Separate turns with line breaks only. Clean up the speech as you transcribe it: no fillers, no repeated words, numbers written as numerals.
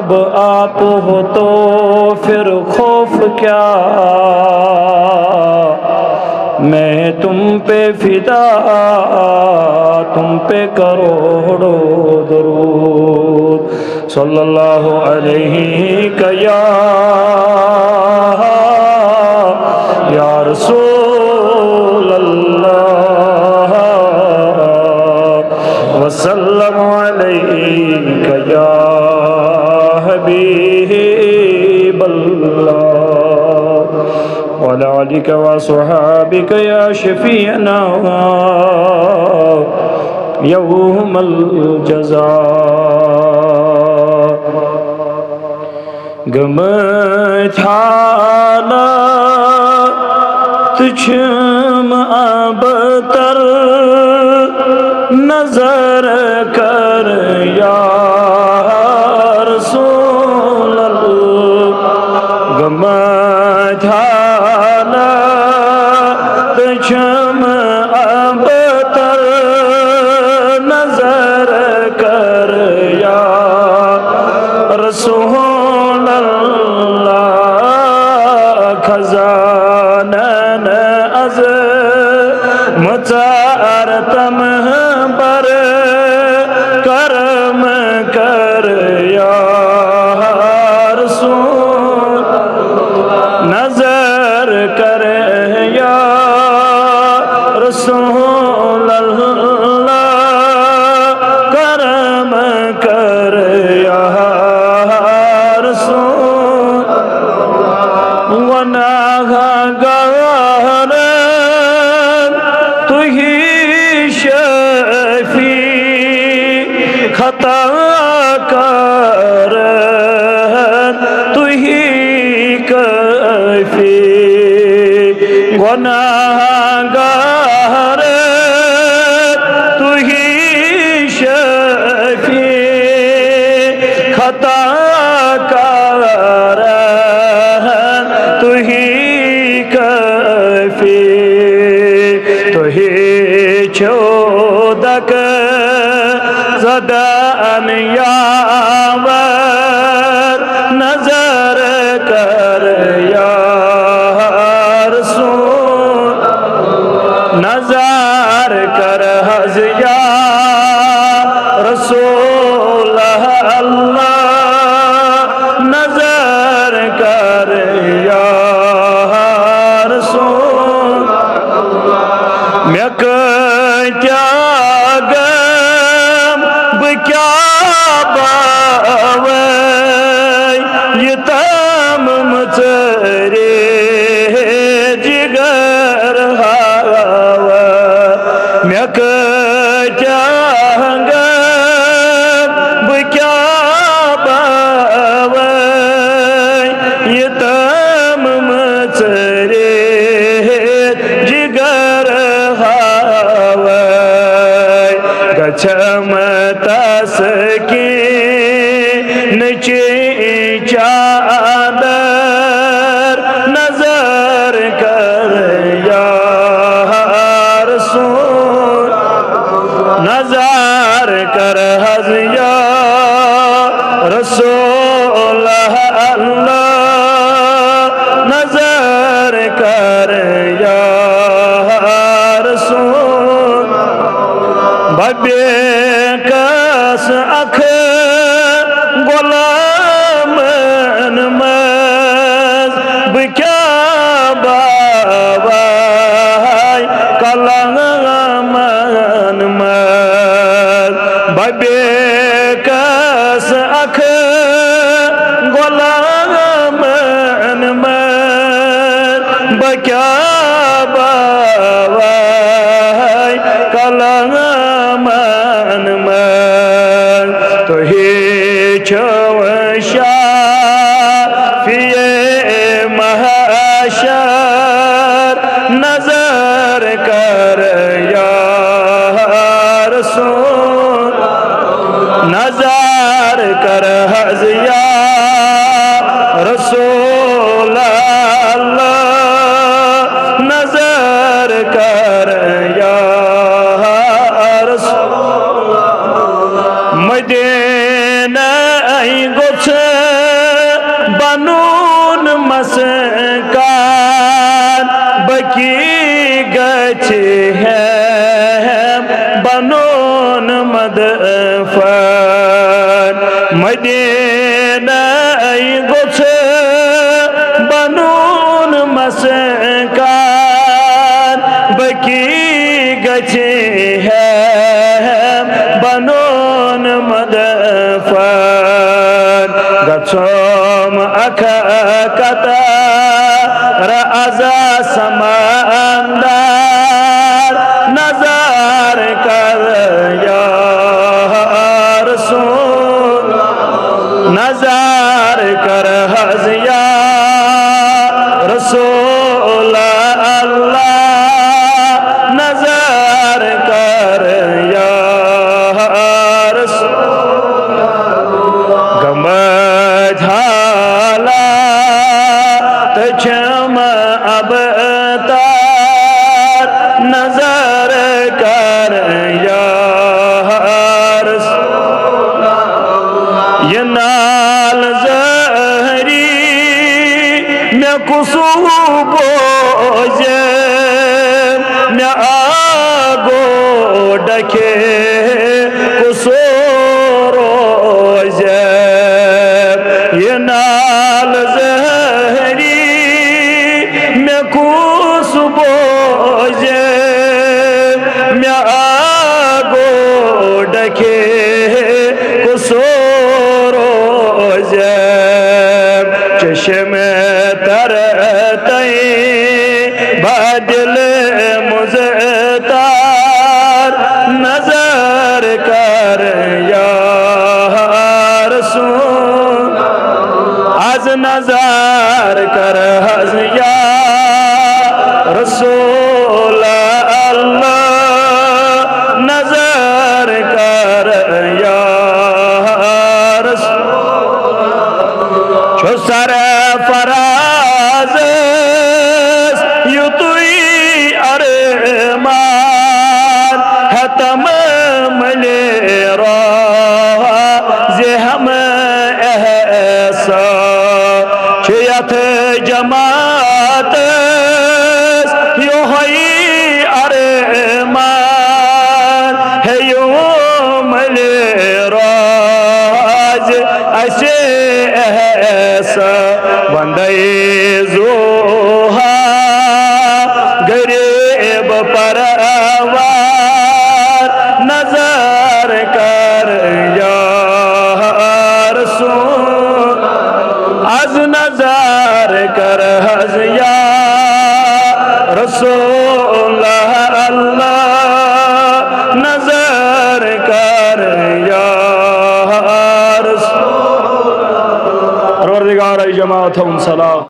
जब आप हो तो फिर खौफ क्या, मैं तुम पे फिदा, तुम पे करोड़ों दरूद। सल्लल्लाहु अलैहि या रसूल अल्लाह वसल्लम अलैका या हबीब अल्लाह वअला आलिका व अस्हाबिका या शफीअना यौमल जज़ा। गमछाला तुझम अबतर नजर कर या रसूल अल्लाह। गमछाला तुझम अबतर नजर कर या रसूल अल्लाह। खजानन अज़ मुतारतम पर करम कर या रसूल। नजर कर या रसूल अल्लाह। करम कर या रसूल। गुनाहगार तू ही शफी, खता कर तू ही काफी। गुनाहगार तू ही शफी, खता कर तू ही काफी। तू ही चोदक ज़दान यावर नजर कर या रसूल। नजर कर हज़ या रसूल अल्लाह। नजर कर या रसूल। मैं क्या गम क्या बावे ये तम मुझरे जिगर हवा। मैं क्या गम क्या बावे ये तम मुझरे जिगर हवा। गछम तस की नीचे चादर नजर कर या रसूल। नजर कर हज़ या रसूल अल्लाह। नजर कर या रसूल। बेकस अख गुलामन मज क्या बाबा कलामन मज। बेकस अख गुलामन मज क्या बाबा कलामन मज। तो ही शाफिए महशर नजर कर या रसूल। नजर कर हज़ या रसूल अल्लाह। कतर अज़ा समंदर नजर कर या रसूल नजर कर हज या रसूल अल्लाह नजर कर या रसूल गम झाला तछम अब तार नजर कर या रसूल ये नाल जहरी मैं कुसू बोझे मैं आगो डके कुसो रोजे ये नाल जहरी मैं कुस बोझे मैं आगो डके कुसो रोजे चश्म तरते बदल मुज़तार नजर कर या रसूल आज नजर कर हज या रसूल अल्लाह नजर कर या रसूल छो सर फराज युतुई अरमान है तमाम लेरा जे हम ऐसा छियत जमात यो हई अरमान है यो मलेरा ऐसे ऐसा बंदे जोहा गरीब परवार नजर कर या रसूल आज नजर कर हज या रसूल अल्लाह नजर कर या रसूल परवरदिगार जमात सलाम।